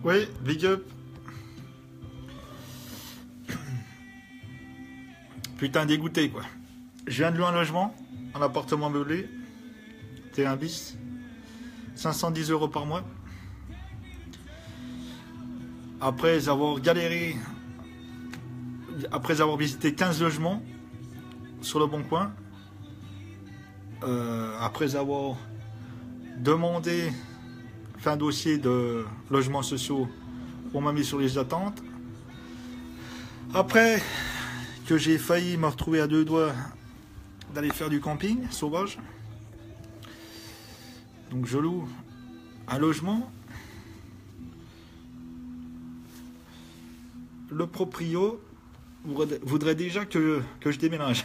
Oui, big up. Putain, dégoûté quoi. Je viens de louer un logement, un appartement meublé, T1 bis, 510 € par mois. Après avoir galéré, après avoir visité 15 logements sur le bon coin, après avoir demandé, fait un dossier de logements sociaux, on m'a mis sur les attentes. Après que j'ai failli me retrouver à deux doigts d'aller faire du camping sauvage, donc je loue un logement. Le proprio voudrait déjà que je déménage.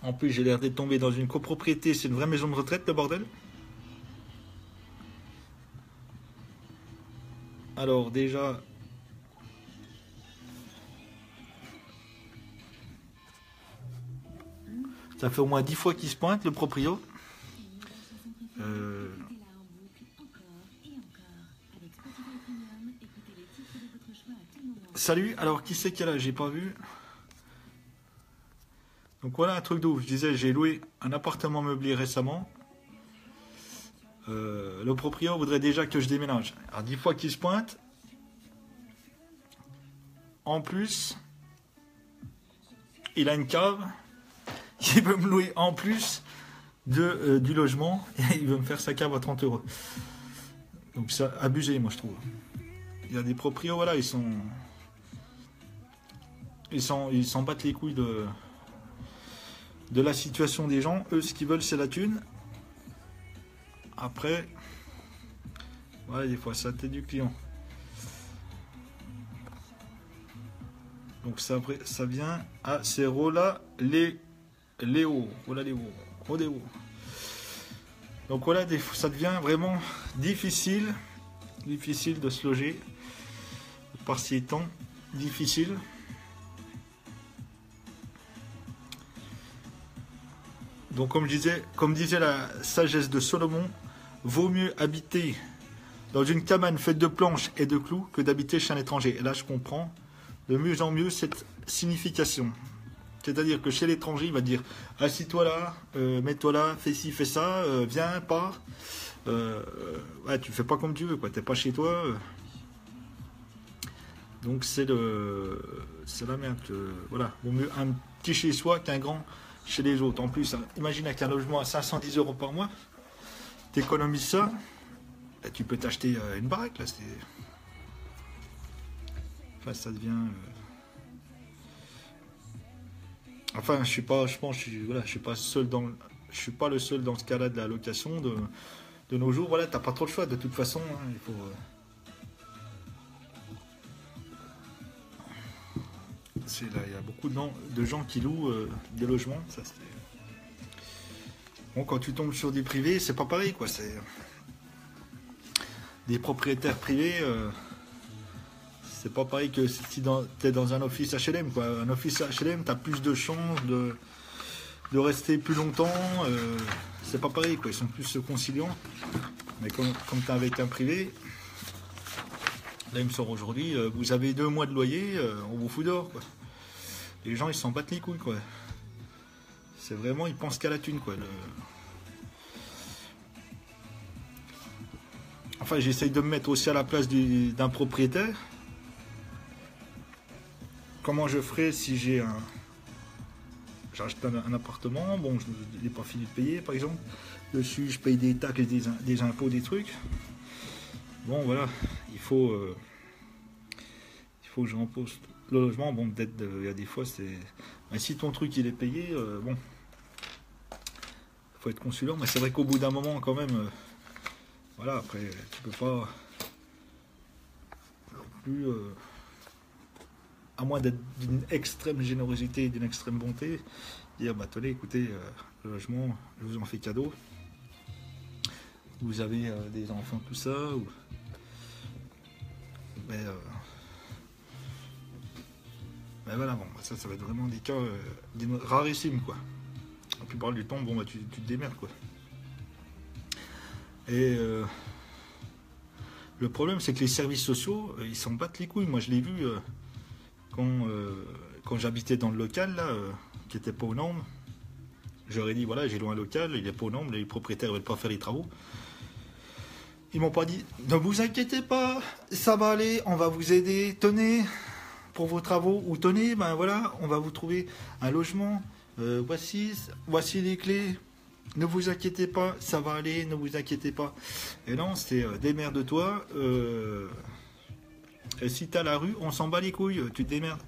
En plus, j'ai l'air d'être tombé dans une copropriété, c'est une vraie maison de retraite, le bordel. Alors déjà, ça fait au moins 10 fois qu'il se pointe, le proprio. Salut, alors qui c'est qui est là? J'ai pas vu. Donc voilà un truc d'ouf. Je disais, j'ai loué un appartement meublé récemment. Le proprio voudrait déjà que je déménage. Alors 10 fois qu'il se pointe. En plus, il a une cave. Il veut me louer en plus du logement. Et il veut me faire sa cave à 30 €. Donc c'est abusé, moi je trouve. Il y a des proprios, voilà, ils s'en battent les couilles de la situation des gens. Eux, ce qu'ils veulent, c'est la thune. Après, ouais, des fois, ça t'aide du client. Donc ça vient à c'est Rola Léo. Rodéo. Donc voilà, ça devient vraiment difficile de se loger par ces temps difficiles. Donc comme disait la sagesse de Salomon, vaut mieux habiter dans une cabane faite de planches et de clous que d'habiter chez un étranger. Et là je comprends de mieux en mieux cette signification. C'est-à-dire que chez l'étranger, il va te dire assis-toi là, mets-toi là, fais ci, fais ça, viens, pars. Ouais, tu fais pas comme tu veux, quoi. T'es pas chez toi. Donc c'est la merde. Voilà, vaut mieux un petit chez soi qu'un grand chez les autres. En plus, imagine avec un logement à 510 € par mois, t'économises ça, et tu peux t'acheter une baraque là. Enfin, ça devient. Enfin, je pense, voilà, je suis pas le seul dans ce cas-là de la location de nos jours. Voilà, t'as pas trop le choix de toute façon. Hein, il faut. Là, il y a beaucoup de gens qui louent des logements. Ça, bon, quand tu tombes sur des privés, c'est pas pareil, quoi. C'est des propriétaires privés. C'est pas pareil que si tu es dans un office HLM, quoi. Un office HLM, tu as plus de chances de rester plus longtemps. C'est pas pareil, quoi. Ils sont plus conciliants. Mais comme tu es avec un privé, là, il me sort aujourd'hui, vous avez 2 mois de loyer, on vous fout dehors, quoi. Les gens, ils s'en battent les couilles, quoi. C'est vraiment, ils pensent qu'à la thune, quoi. Enfin, j'essaye de me mettre aussi à la place d'un propriétaire. Comment je ferais si j'achète un appartement, bon, je n'ai pas fini de payer, par exemple. Dessus, je paye des taxes, des impôts, des trucs. Bon, voilà, il faut que je remposte le logement. Bon, peut-être, il y a des fois, c'est... Mais si ton truc, il est payé, bon, faut être conciliant. Mais c'est vrai qu'au bout d'un moment, quand même, voilà, après, tu peux pas non plus... à moins d'être d'une extrême générosité et d'une extrême bonté, dire bah tenez, écoutez, le logement, je vous en fais cadeau. Vous avez des enfants, tout ça, ou... mais voilà, bon, ça va être vraiment des cas rarissimes, quoi. La plupart du temps, bon, bah tu te démerdes, quoi. Et Le problème, c'est que les services sociaux, ils s'en battent les couilles. Moi, je l'ai vu quand j'habitais dans le local, là, qui n'était pas aux normes. J'aurais dit, voilà, j'ai loué un local, il n'est pas aux normes, les propriétaires ne veulent pas faire les travaux. Ils m'ont pas dit, ne vous inquiétez pas, ça va aller, on va vous aider, tenez, pour vos travaux, ou tenez, ben voilà, on va vous trouver un logement, voici les clés. Ne vous inquiétez pas, ça va aller, ne vous inquiétez pas. Et non, c'est démerde-toi. Et si t'as la rue, on s'en bat les couilles, tu te démerdes.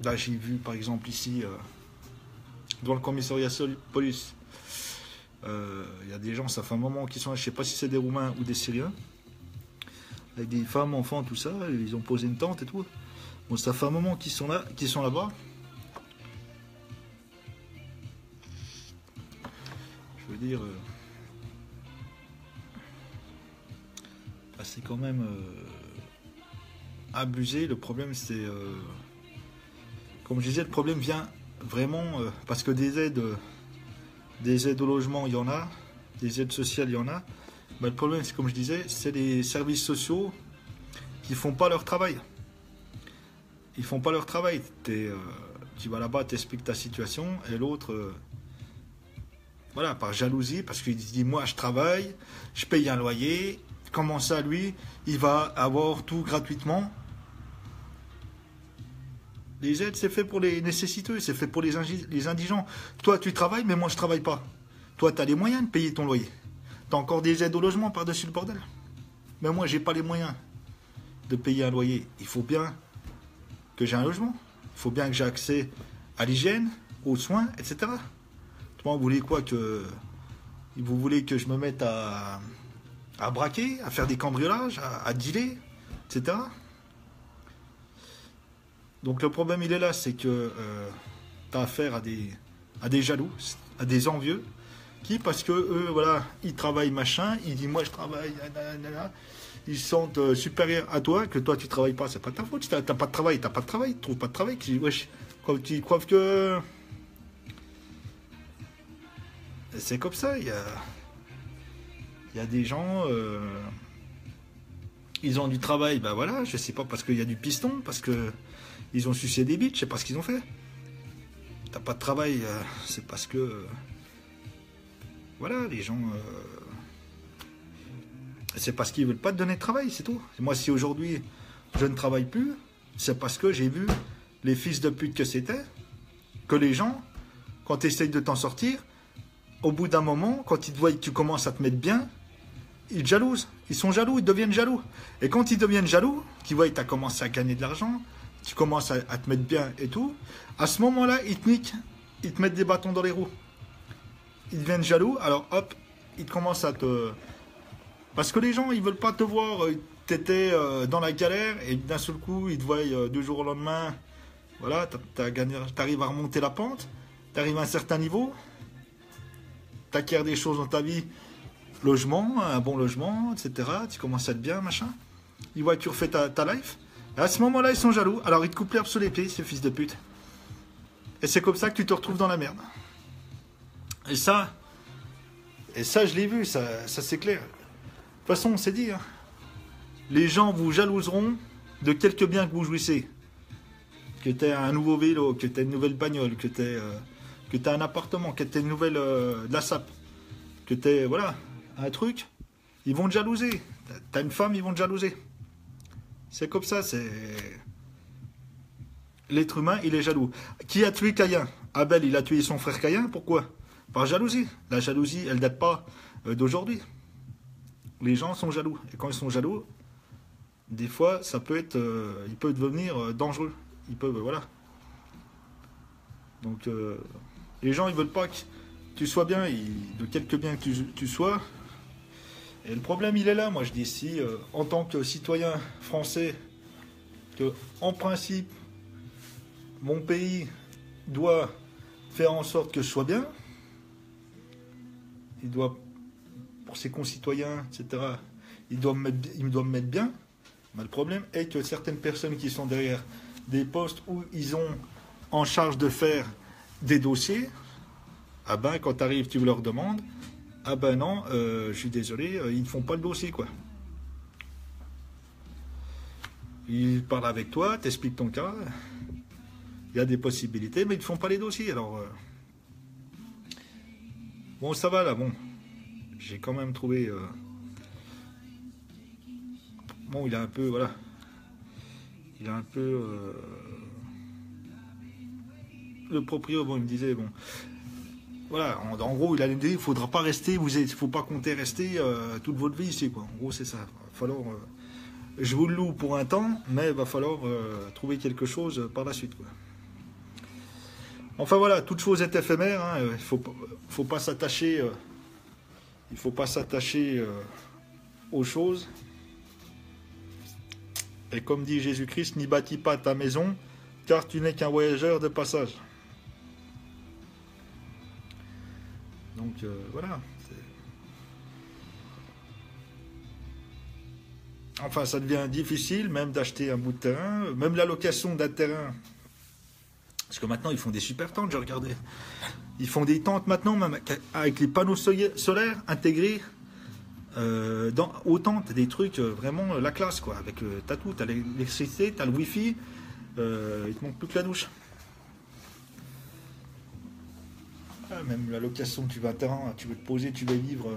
Là, j'ai vu par exemple ici, dans le commissariat police, il y a des gens, ça fait un moment qu'ils sont là, je sais pas si c'est des Roumains ou des Syriens, avec des femmes, enfants, tout ça, ils ont posé une tente et tout. Bon, ça fait un moment qu'ils sont là-bas. Je veux dire, c'est quand même abusé. Le problème, c'est, comme je disais, le problème vient vraiment parce que des aides au logement, il y en a, des aides sociales, il y en a. Mais le problème, c'est comme je disais, c'est les services sociaux qui font pas leur travail. Ils font pas leur travail. Tu vas là-bas, t'expliques ta situation, et l'autre... voilà, par jalousie, parce qu'il se dit, moi je travaille, je paye un loyer, comment ça lui, il va avoir tout gratuitement. Les aides, c'est fait pour les nécessiteux, c'est fait pour les indigents. Toi, tu travailles, mais moi je travaille pas. Toi, tu as les moyens de payer ton loyer. Tu as encore des aides au logement par-dessus le bordel. Mais moi, j'ai pas les moyens de payer un loyer. Il faut bien que j'ai un logement. Il faut bien que j'ai accès à l'hygiène, aux soins, etc. Vous voulez quoi que... Vous voulez que je me mette à braquer, à faire des cambriolages, à dealer, etc. Donc le problème, il est là, c'est que tu as affaire à des jaloux, à des envieux, qui, parce que eux, voilà, ils travaillent machin, ils disent, moi je travaille, nanana, ils se sentent supérieurs à toi, que toi tu travailles pas, c'est pas ta faute. Si t'as pas de travail, tu trouves pas de travail. Wesh, tu crois que... C'est comme ça, il y a des gens, ils ont du travail, ben voilà, je sais pas, parce qu'il y a du piston, parce que ils ont sucé des bites, je sais pas ce qu'ils ont fait. T'as pas de travail, c'est parce que, voilà, les gens, c'est parce qu'ils veulent pas te donner de travail, c'est tout. Moi, si aujourd'hui, je ne travaille plus, c'est parce que j'ai vu les fils de pute que c'était, que les gens, quand tu essayes de t'en sortir, au bout d'un moment, quand ils te voient que tu commences à te mettre bien, ils te jalousent. Ils sont jaloux, ils deviennent jaloux. Et quand ils deviennent jaloux, qu'ils voient que tu as commencé à gagner de l'argent, tu commences à te mettre bien et tout, à ce moment-là, ils te niquent. Ils te mettent des bâtons dans les roues. Ils deviennent jaloux, alors hop, ils commencent à te... Parce que les gens, ils veulent pas te voir, tu étais dans la galère, et d'un seul coup, ils te voient du jour au lendemain, voilà, tu arrives à remonter la pente, tu arrives à un certain niveau, tu acquiers des choses dans ta vie, logement, un bon logement, etc. Tu commences à être bien, machin. Ils voient que tu refais ta life. Et à ce moment-là, ils sont jaloux. Alors, ils te coupent l'herbe sous les pieds, ces fils de pute. Et c'est comme ça que tu te retrouves dans la merde. Et ça, je l'ai vu, ça c'est clair. De toute façon, on s'est dit, hein, les gens vous jalouseront de quelques biens que vous jouissez. Que tu aies un nouveau vélo, que tu aies une nouvelle bagnole, que tu aies un appartement, que tu aies une nouvelle de la SAP, que tu aies, voilà, un truc, ils vont te jalouser. Tu as une femme, ils vont te jalouser. C'est comme ça, c'est... L'être humain, il est jaloux. Qui a tué Caïn? Abel, il a tué son frère Caïn, pourquoi? Par jalousie. La jalousie, elle date pas d'aujourd'hui. Les gens sont jaloux. Et quand ils sont jaloux, des fois, ça peut être... il peut devenir dangereux. Ils peuvent, voilà. Donc, les gens, ils veulent pas que tu sois bien, de quelque bien que tu sois. Et le problème, il est là. Moi, je dis, si, en tant que citoyen français, que, en principe, mon pays doit faire en sorte que je sois bien, il doit, pour ses concitoyens, etc., il doit me mettre bien. Mais le problème est que certaines personnes qui sont derrière des postes où ils ont en charge de faire des dossiers, ah ben, quand tu arrives, tu leur demandes, ah ben non, je suis désolé, ils ne font pas le dossier, quoi. Ils parlent avec toi, t'expliquent ton cas, il y a des possibilités, mais ils ne font pas les dossiers. Alors, bon, ça va là, bon, j'ai quand même trouvé, bon, il a un peu, voilà, il a un peu, le proprio, bon, il me disait, bon, voilà, en gros, il a dit, il ne faudra pas rester, il ne faut pas compter rester toute votre vie ici, quoi. En gros, c'est ça. Il va falloir, je vous le loue pour un temps, mais il va falloir trouver quelque chose par la suite, quoi. Enfin voilà, toute chose est éphémère. Hein, faut pas s'attacher. Il faut pas s'attacher aux choses. Et comme dit Jésus-Christ, n'y bâtis pas ta maison, car tu n'es qu'un voyageur de passage. Donc voilà. Enfin, ça devient difficile même d'acheter un bout de terrain, même la location d'un terrain. Parce que maintenant, ils font des super tentes, j'ai regardé. Ils font des tentes maintenant, même avec les panneaux solaires intégrés aux tentes. Des trucs vraiment la classe, quoi. Avec t'as tout, t'as l'électricité, t'as le wifi, il te manque plus que la douche. Ah, même la location, tu vas à un terrain, tu veux te poser, tu veux vivre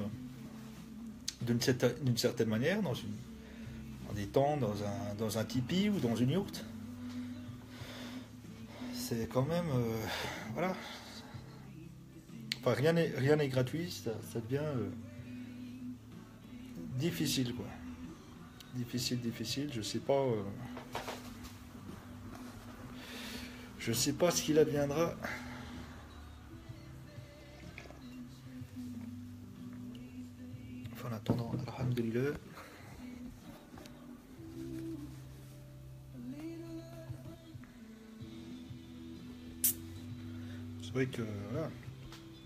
d'une certaine manière, dans des tentes, dans un tipi ou dans une yourte. C'est quand même, voilà. Enfin, rien n'est gratuit, ça devient difficile, quoi. Difficile, je sais pas ce qu'il adviendra. Enfin, en attendant, alhamdoulilah. C'est vrai que, voilà,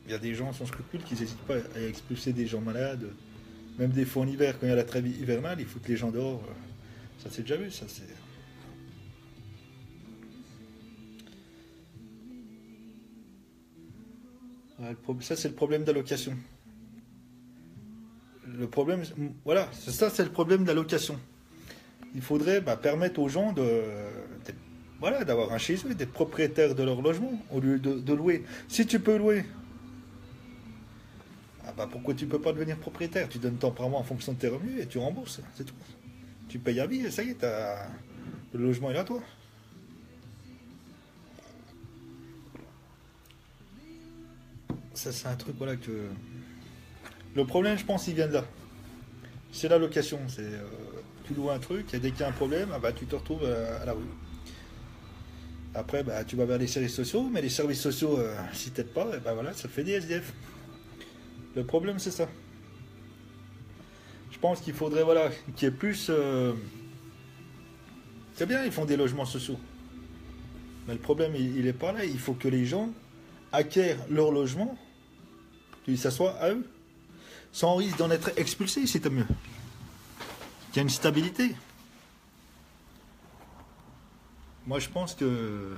il y a des gens sans scrupules qui n'hésitent pas à expulser des gens malades. Même des fois en hiver, quand il y a la trêve hivernale, ils foutent les gens dehors. Ça c'est déjà vu, ça c'est... Ça c'est le problème d'allocation. Le problème, voilà, ça c'est le problème d'allocation. Il faudrait permettre aux gens voilà, d'avoir un chez eux, d'être propriétaires de leur logement, au lieu de louer. Si tu peux louer, pourquoi tu peux pas devenir propriétaire? Tu donnes ton mois en fonction de tes revenus et tu rembourses, c'est tout. Tu payes à vie et ça y est, le logement est à toi. Ça c'est un truc, voilà, que... Le problème, je pense, il vient de là. C'est la location. Tu loues un truc, et dès qu'il y a un problème, tu te retrouves à la rue. Après, tu vas vers les services sociaux, mais les services sociaux, si t'aides pas, voilà, ça fait des SDF. Le problème, c'est ça. Je pense qu'il faudrait, voilà, qu'il y ait plus... C'est bien, ils font des logements sociaux. Mais le problème, il est pas là. Il faut que les gens acquièrent leur logement, que ça soit à eux. Sans risque d'en être expulsé, c'est mieux. Qu'il y a une stabilité. Moi, je pense que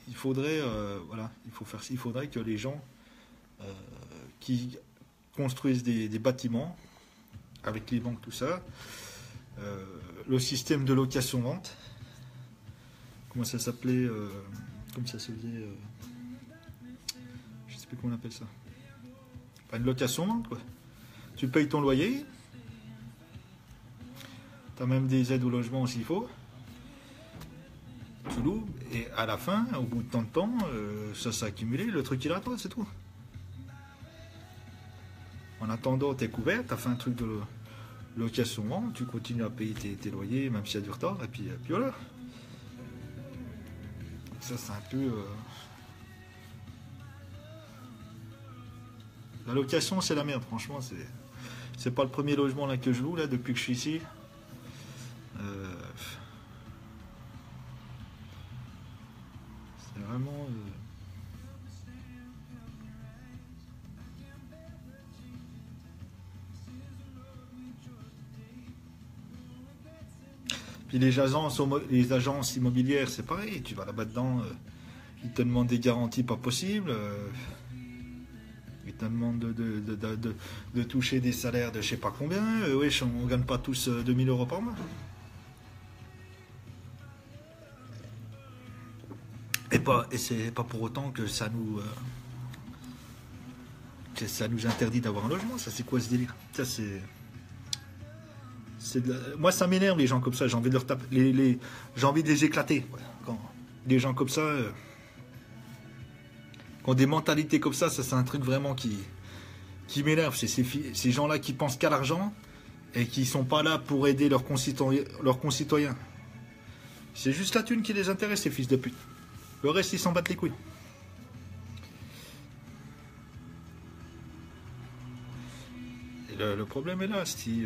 il faudrait, voilà, il faudrait que les gens qui construisent des bâtiments avec les banques, tout ça, le système de location-vente, comment ça s'appelait, comme ça se faisait, je sais plus comment on appelle ça. Une location-vente, quoi. Tu payes ton loyer, tu as même des aides au logement s'il faut, tu loues, et à la fin, au bout de tant de temps, ça s'est accumulé, le truc il est à toi, c'est tout. En attendant, tu es couvert, tu as fait un truc de location-vente, tu continues à payer tes loyers, même s'il y a du retard, et puis voilà. Ça, c'est un peu... La location, c'est la merde, franchement. C'est pas le premier logement là que je loue là depuis que je suis ici. C'est vraiment. Puis les agences immobilières, c'est pareil. Tu vas là-bas dedans, ils te demandent des garanties pas possibles. te demandent de toucher des salaires de je sais pas combien. Wesh, on gagne pas tous 2000 euros par mois. Et c'est pas pour autant que ça nous interdit d'avoir un logement. Ça, c'est quoi ce délire? Ça, moi, ça m'énerve les gens comme ça. J'ai envie de leur taper, j'ai envie de les éclater. Voilà. Quand les gens comme ça, qui ont des mentalités comme ça, c'est un truc vraiment qui m'énerve. C'est ces gens-là qui pensent qu'à l'argent et qui sont pas là pour aider leurs concitoyens. C'est juste la thune qui les intéresse, ces fils de pute. Le reste, ils s'en battent les couilles. Et le problème est là, si...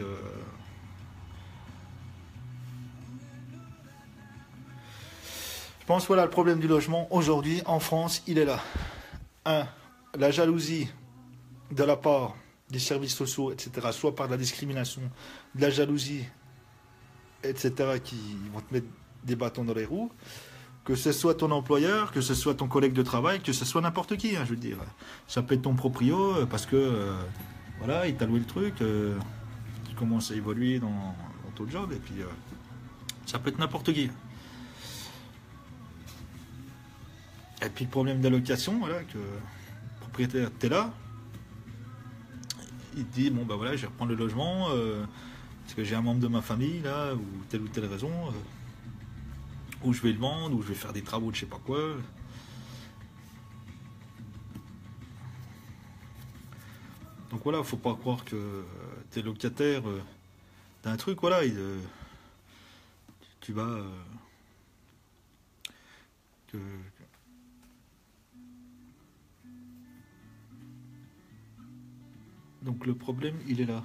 Je pense, voilà, le problème du logement, aujourd'hui, en France, il est là. 1. La jalousie de la part des services sociaux, etc., soit par la discrimination, de la jalousie, etc., qui vont te mettre des bâtons dans les roues, que ce soit ton employeur, que ce soit ton collègue de travail, que ce soit n'importe qui, hein, je veux dire. Ça peut être ton proprio, parce que, voilà, il t'a loué le truc, tu commences à évoluer dans ton job, et puis ça peut être n'importe qui. Et puis le problème d'allocation, voilà, que le propriétaire, t'es là, il te dit, bon ben voilà, je vais reprendre le logement, parce que j'ai un membre de ma famille, là, ou telle raison, ou je vais le vendre, ou je vais faire des travaux de je sais pas quoi. Donc voilà, faut pas croire que t'es locataire d'un truc, voilà, tu vas... Donc le problème, il est là.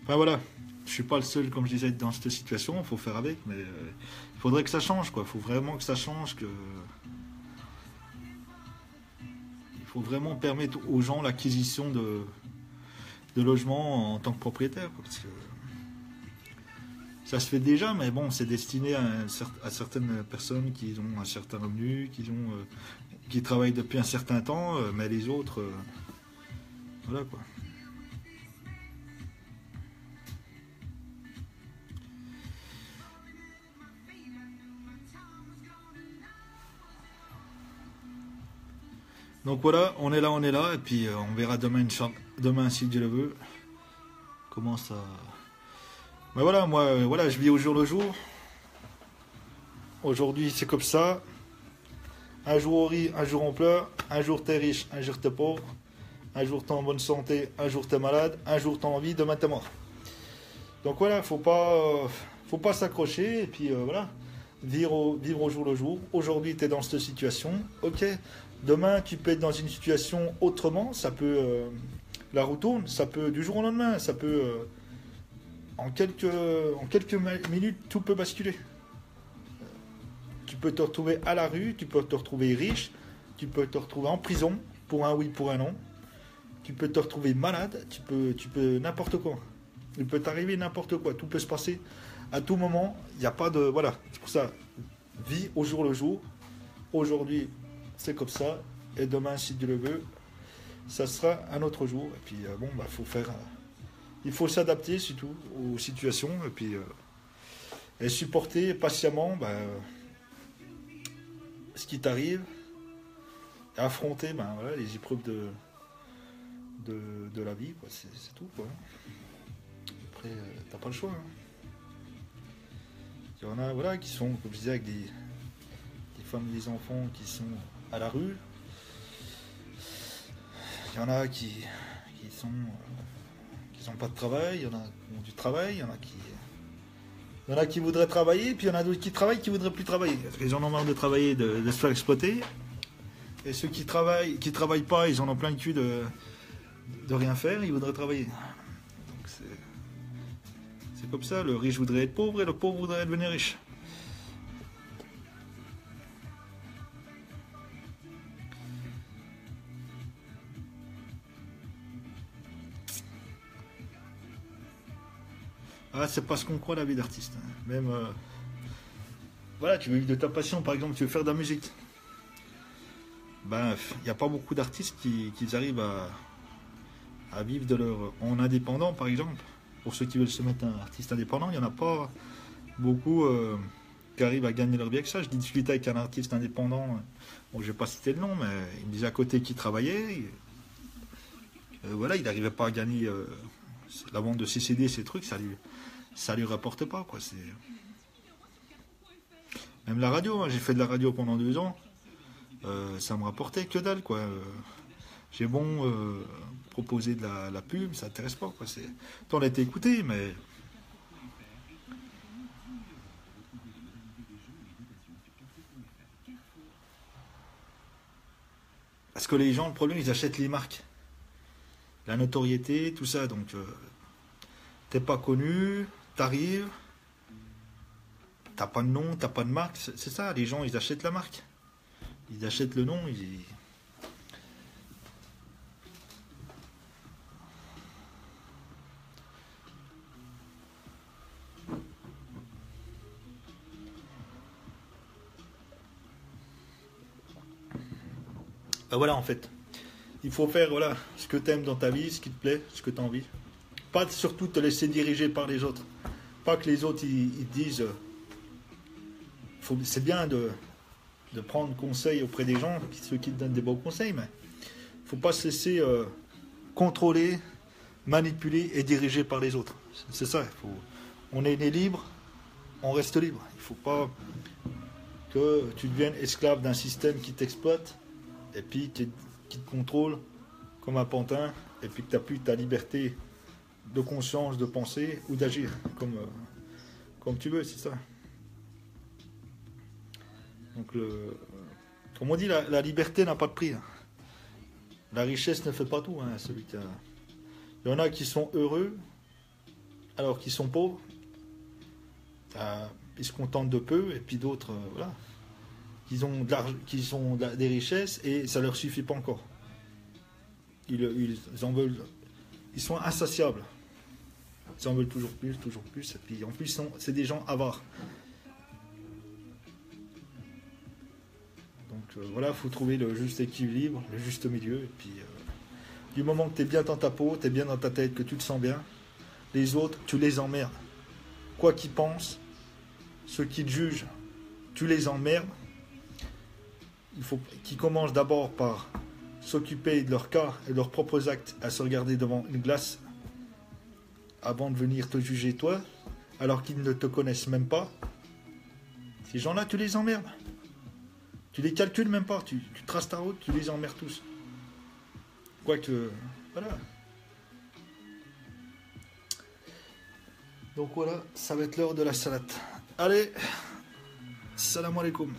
Enfin voilà, je suis pas le seul, comme je disais, dans cette situation, il faut faire avec, mais il faudrait que ça change, quoi. Il faut vraiment que ça change, il faut vraiment permettre aux gens l'acquisition de logements en tant que propriétaire, quoi, parce que ça se fait déjà, mais bon, c'est destiné à certaines personnes qui ont un certain revenu, qui travaillent depuis un certain temps, mais les autres, voilà quoi. Donc voilà, on est là, et puis on verra demain si Dieu le veut, comment ça... Mais voilà, moi, voilà, je vis au jour le jour. Aujourd'hui, c'est comme ça. Un jour on rit, un jour on pleure, un jour t'es riche, un jour t'es pauvre, un jour t'es en bonne santé, un jour t'es malade, un jour t'as envie, demain t'es mort. Donc voilà, faut pas s'accrocher, et puis voilà, vivre au jour le jour. Aujourd'hui t'es dans cette situation, ok. Demain tu peux être dans une situation autrement, ça peut, la roue tourne, ça peut du jour au lendemain, ça peut, en quelques minutes, tout peut basculer. Tu peux te retrouver à la rue, tu peux te retrouver riche, tu peux te retrouver en prison pour un oui, pour un non. Tu peux te retrouver malade, tu peux n'importe quoi. Il peut t'arriver n'importe quoi, tout peut se passer à tout moment. Il n'y a pas de... Voilà, c'est pour ça, vis au jour le jour. Aujourd'hui, c'est comme ça. Et demain, si Dieu le veut, ça sera un autre jour. Et puis, bon, bah, il faut s'adapter surtout aux situations. Et puis, et supporter patiemment... Bah, ce qui t'arrive, et affronter voilà, les épreuves de la vie, quoi. C'est tout, quoi. Après, t'as pas le choix. Hein. Il y en a, voilà, qui sont, comme je disais, avec des femmes et des enfants qui sont à la rue. Il y en a qui n'ont pas de travail, il y en a qui ont du travail, il y en a qui voudraient travailler, puis il y en a d'autres qui travaillent qui voudraient plus travailler. Parce qu'ils en ont marre de travailler, de se faire exploiter. Et ceux qui travaillent pas, ils en ont plein le cul de rien faire, ils voudraient travailler. Donc c'est comme ça, le riche voudrait être pauvre et le pauvre voudrait devenir riche. Ah, c'est pas ce qu'on croit la vie d'artiste. Hein. Même, voilà, tu veux vivre de ta passion, par exemple, tu veux faire de la musique. ben, il n'y a pas beaucoup d'artistes qui arrivent à vivre de leur en indépendant, par exemple. Pour ceux qui veulent se mettre un artiste indépendant, il n'y en a pas beaucoup qui arrivent à gagner leur vie avec ça. Je discutais avec un artiste indépendant, bon, je vais pas citer le nom, mais il me disait à côté qu'il travaillait. Voilà, il n'arrivait pas à gagner la vente de ses CD, ces trucs, ça lui rapporte pas, quoi. Même la radio, hein, j'ai fait de la radio pendant 2 ans, ça me rapportait que dalle, quoi. J'ai bon proposer de la pub, ça n'intéresse pas, quoi. On a été écouté, mais parce que les gens, le problème, ils achètent les marques, la notoriété, tout ça. Donc, t'es pas connu, t'arrives, t'as pas de nom, t'as pas de marque. C'est ça, les gens, ils achètent la marque. Ils achètent le nom. Ben voilà, en fait. Il faut faire voilà, ce que t'aimes dans ta vie, ce qui te plaît, ce que tu as envie. Pas surtout te laisser diriger par les autres. Pas que les autres, ils disent... c'est bien de prendre conseil auprès des gens, ceux qui te donnent des bons conseils, mais il ne faut pas se laisser contrôler, manipuler et diriger par les autres. C'est ça, on est né libre, on reste libre. Il ne faut pas que tu deviennes esclave d'un système qui t'exploite et puis qui te contrôle comme un pantin, et puis que tu n'as plus ta liberté de conscience, de penser ou d'agir comme tu veux, c'est ça. Donc, comme on dit, la liberté n'a pas de prix. La richesse ne fait pas tout. Hein, il y en a qui sont heureux alors qu'ils sont pauvres. Ils se contentent de peu, et puis d'autres, voilà, qui ont des richesses et ça leur suffit pas encore. Ils en veulent. Ils sont insatiables. Ils en veulent toujours plus, et puis en plus, c'est des gens avares. Donc voilà, il faut trouver le juste équilibre, le juste milieu. Et puis, du moment que tu es bien dans ta peau, tu es bien dans ta tête, que tu te sens bien, les autres, tu les emmerdes. Quoi qu'ils pensent, ceux qui te jugent, tu les emmerdes. Il faut qu'ils commencent d'abord par s'occuper de leur cas et de leurs propres actes, à se regarder devant une glace avant de venir te juger toi, alors qu'ils ne te connaissent même pas. Ces gens-là, tu les emmerdes. Tu les calcules même pas, tu traces ta route, tu les emmerdes tous. Quoique, voilà. Donc voilà, ça va être l'heure de la salade. Allez, salam alaikum.